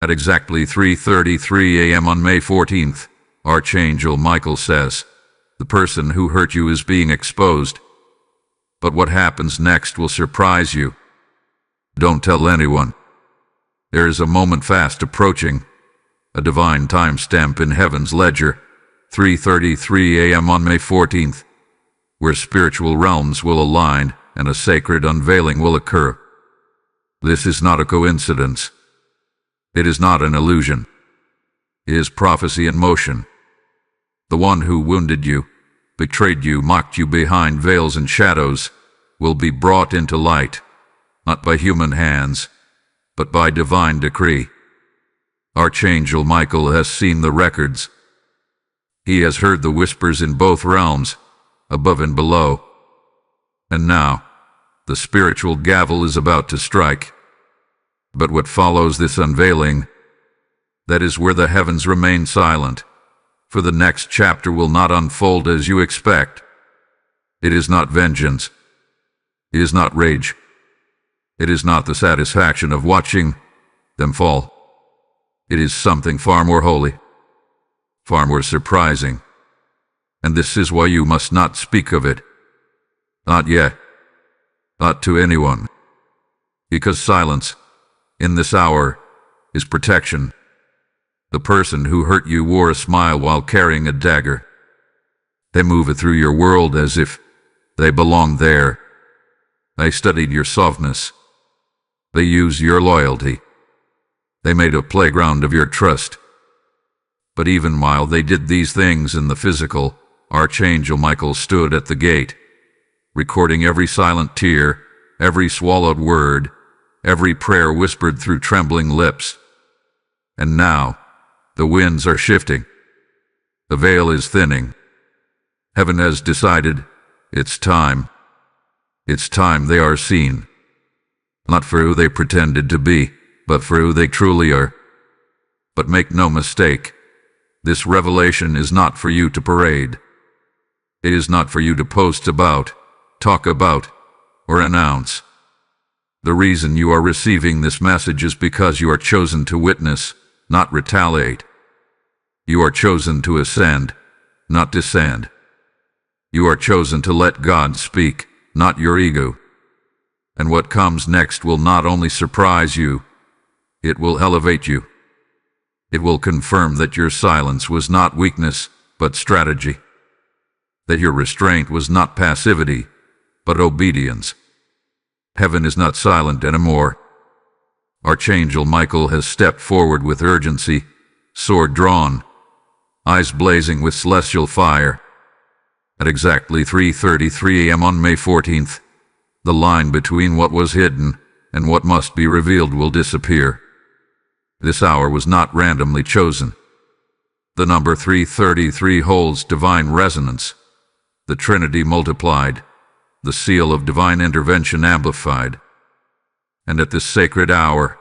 At exactly 3:33 a.m. on May 14th, Archangel Michael says, "The person who hurt you is being exposed. But what happens next will surprise you. Don't tell anyone. There is a moment fast approaching, a divine timestamp in heaven's ledger, 3:33 a.m. on May 14th, where spiritual realms will align and a sacred unveiling will occur. This is not a coincidence. It is not an illusion. It is prophecy in motion. The one who wounded you, betrayed you, mocked you behind veils and shadows, will be brought into light, not by human hands, but by divine decree. Archangel Michael has seen the records. He has heard the whispers in both realms, above and below. And now, the spiritual gavel is about to strike. But what follows this unveiling, that is where the heavens remain silent, for the next chapter will not unfold as you expect. It is not vengeance. It is not rage. It is not the satisfaction of watching them fall. It is something far more holy, far more surprising. And this is why you must not speak of it. Not yet. Not to anyone. Because silence, in this hour, is protection. The person who hurt you wore a smile while carrying a dagger. They move it through your world as if they belonged there. They studied your softness. They used your loyalty. They made a playground of your trust. But even while they did these things in the physical, Archangel Michael stood at the gate, recording every silent tear, every swallowed word, every prayer whispered through trembling lips. And now, the winds are shifting. The veil is thinning. Heaven has decided, it's time. It's time they are seen. Not for who they pretended to be, but for who they truly are. But make no mistake, this revelation is not for you to parade. It is not for you to post about, talk about, or announce. The reason you are receiving this message is because you are chosen to witness, not retaliate. You are chosen to ascend, not descend. You are chosen to let God speak, not your ego. And what comes next will not only surprise you, it will elevate you. It will confirm that your silence was not weakness, but strategy. That your restraint was not passivity, but obedience. Heaven is not silent anymore. Archangel Michael has stepped forward with urgency, sword drawn, eyes blazing with celestial fire. At exactly 3:33 a.m. on May 14th, the line between what was hidden and what must be revealed will disappear. This hour was not randomly chosen. The number 333 holds divine resonance, the Trinity multiplied, the seal of divine intervention amplified. And at this sacred hour,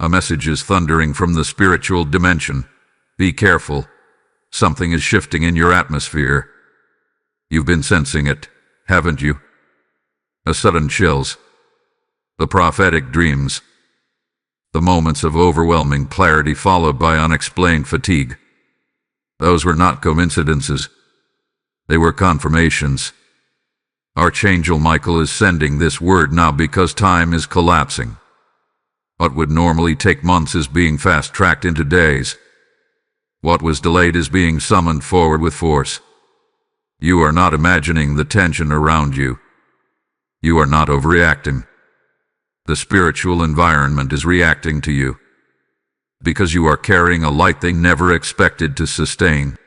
a message is thundering from the spiritual dimension. Be careful. Something is shifting in your atmosphere. You've been sensing it, haven't you? A sudden chills. The prophetic dreams. The moments of overwhelming clarity followed by unexplained fatigue. Those were not coincidences. They were confirmations. Archangel Michael is sending this word now because time is collapsing. What would normally take months is being fast-tracked into days. What was delayed is being summoned forward with force. You are not imagining the tension around you. You are not overreacting. The spiritual environment is reacting to you. Because you are carrying a light they never expected to sustain.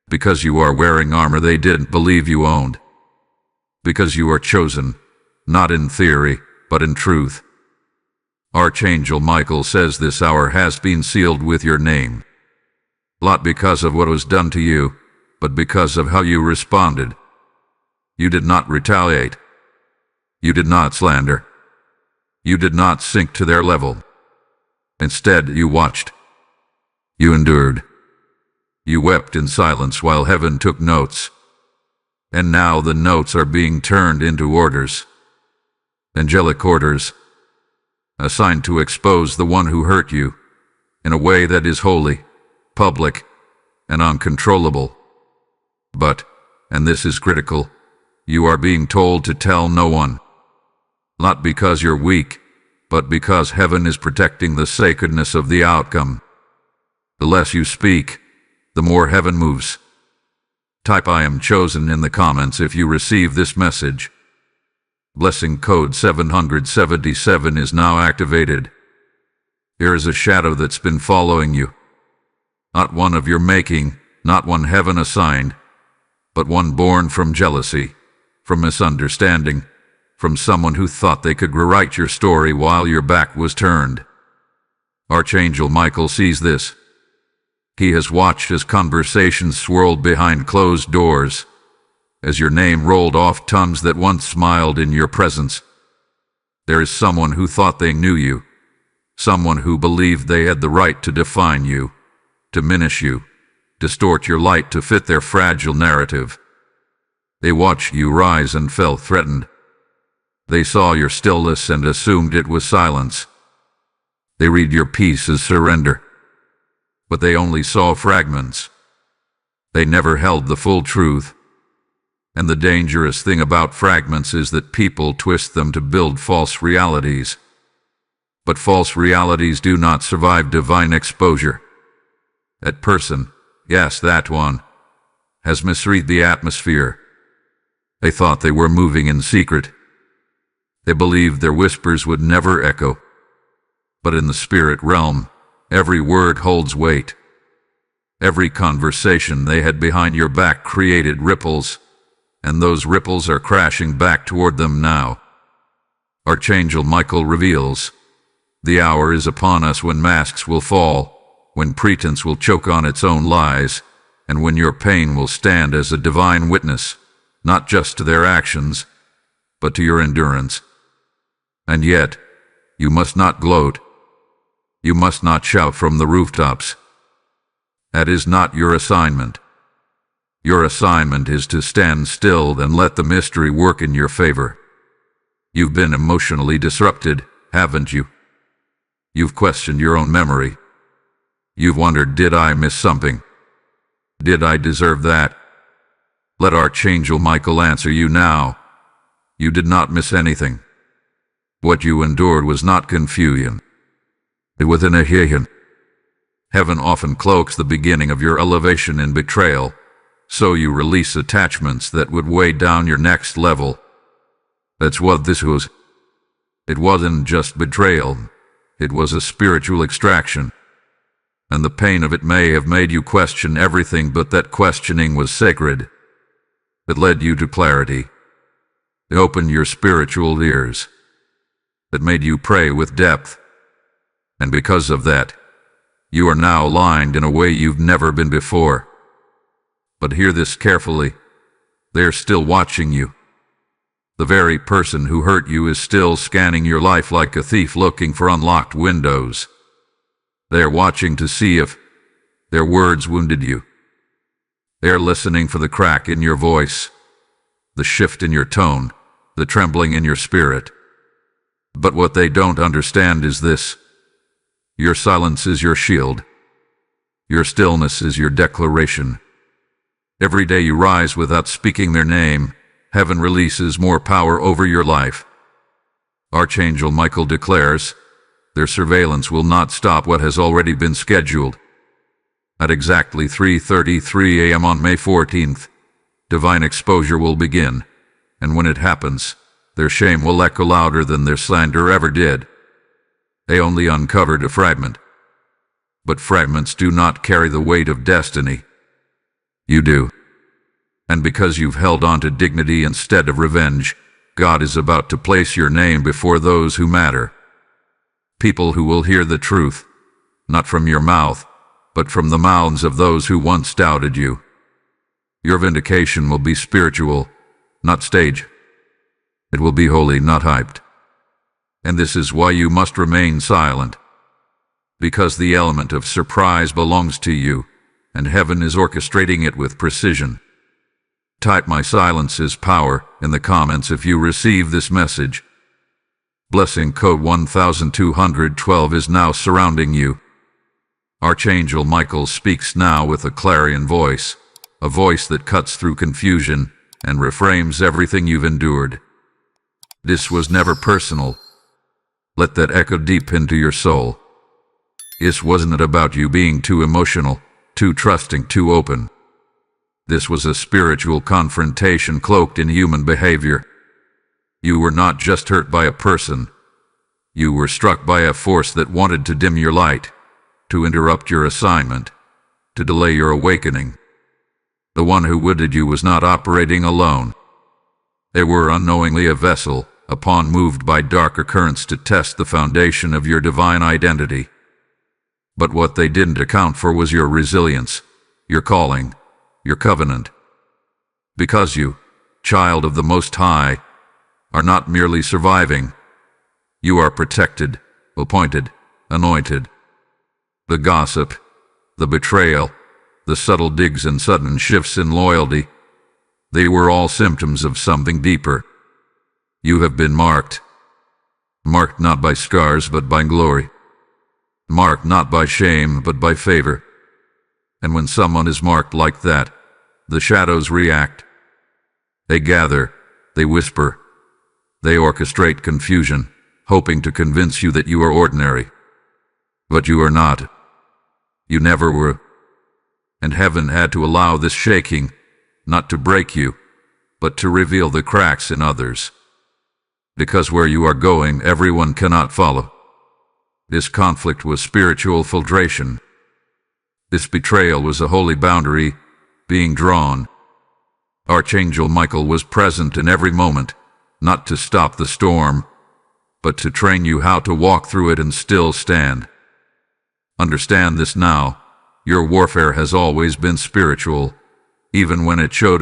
Because you are wearing armor they didn't believe you owned. Because you are chosen, not in theory, but in truth. Archangel Michael says this hour has been sealed with your name. Not because of what was done to you, but because of how you responded. You did not retaliate. You did not slander. You did not sink to their level. Instead, you watched. You endured. You wept in silence while heaven took notes. And now the notes are being turned into orders. Angelic orders. Assigned to expose the one who hurt you, in a way that is holy, public, and uncontrollable. But, and this is critical, you are being told to tell no one. Not because you're weak, but because heaven is protecting the sacredness of the outcome. The less you speak, the more heaven moves. Type "I am chosen" in the comments if you receive this message. Blessing code 777 is now activated. Here is a shadow that's been following you. Not one of your making, not one heaven assigned, but one born from jealousy, from misunderstanding, from someone who thought they could rewrite your story while your back was turned. Archangel Michael sees this. He has watched as conversations swirled behind closed doors, as your name rolled off tongues that once smiled in your presence. There is someone who thought they knew you, someone who believed they had the right to define you, diminish you, distort your light to fit their fragile narrative. They watched you rise and felt threatened. They saw your stillness and assumed it was silence. They read your peace as surrender. But they only saw fragments. They never held the full truth. And the dangerous thing about fragments is that people twist them to build false realities. But false realities do not survive divine exposure. That person, yes, that one, has misread the atmosphere. They thought they were moving in secret. They believed their whispers would never echo. But in the spirit realm, every word holds weight. Every conversation they had behind your back created ripples, and those ripples are crashing back toward them now. Archangel Michael reveals, the hour is upon us when masks will fall, when pretense will choke on its own lies, and when your pain will stand as a divine witness, not just to their actions, but to your endurance. And yet, you must not gloat. You must not shout from the rooftops. That is not your assignment. Your assignment is to stand still and let the mystery work in your favor. You've been emotionally disrupted, haven't you? You've questioned your own memory. You've wondered, did I miss something? Did I deserve that? Let Archangel Michael answer you now. You did not miss anything. What you endured was not confusion. It was an annihilation. Heaven often cloaks the beginning of your elevation in betrayal, so you release attachments that would weigh down your next level. That's what this was. It wasn't just betrayal. It was a spiritual extraction. And the pain of it may have made you question everything, but that questioning was sacred. It led you to clarity. It opened your spiritual ears. It made you pray with depth. And because of that, you are now aligned in a way you've never been before. But hear this carefully. They're still watching you. The very person who hurt you is still scanning your life like a thief looking for unlocked windows. They're watching to see if their words wounded you. They're listening for the crack in your voice, the shift in your tone, the trembling in your spirit. But what they don't understand is this. Your silence is your shield. Your stillness is your declaration. Every day you rise without speaking their name, heaven releases more power over your life. Archangel Michael declares, their surveillance will not stop what has already been scheduled. At exactly 3:33 a.m. on May 14th, divine exposure will begin, and when it happens, their shame will echo louder than their slander ever did. They only uncovered a fragment. But fragments do not carry the weight of destiny. You do. And because you've held on to dignity instead of revenge, God is about to place your name before those who matter. People who will hear the truth, not from your mouth, but from the mouths of those who once doubted you. Your vindication will be spiritual, not stage. It will be holy, not hyped. And this is why you must remain silent. Because the element of surprise belongs to you, and heaven is orchestrating it with precision. Type "My silence is power" in the comments if you receive this message. Blessing code 1212 is now surrounding you. Archangel Michael speaks now with a clarion voice, a voice that cuts through confusion and reframes everything you've endured. This was never personal. Let that echo deep into your soul. This wasn't about you being too emotional, too trusting, too open. This was a spiritual confrontation cloaked in human behavior. You were not just hurt by a person. You were struck by a force that wanted to dim your light, to interrupt your assignment, to delay your awakening. The one who wounded you was not operating alone. They were unknowingly a vessel, a pawn moved by darker currents to test the foundation of your divine identity. But what they didn't account for was your resilience, your calling, your covenant. Because you, child of the Most High, are not merely surviving. You are protected, appointed, anointed. The gossip, the betrayal, the subtle digs and sudden shifts in loyalty, they were all symptoms of something deeper. You have been marked. Marked not by scars but by glory. Marked not by shame but by favor. And when someone is marked like that, the shadows react. They gather, they whisper, they orchestrate confusion, hoping to convince you that you are ordinary. But you are not. You never were. And heaven had to allow this shaking, not to break you, but to reveal the cracks in others. Because where you are going, everyone cannot follow. This conflict was spiritual filtration. This betrayal was a holy boundary being drawn. Archangel Michael was present in every moment, not to stop the storm, but to train you how to walk through it and still stand. Understand this now. Your warfare has always been spiritual, even when it showed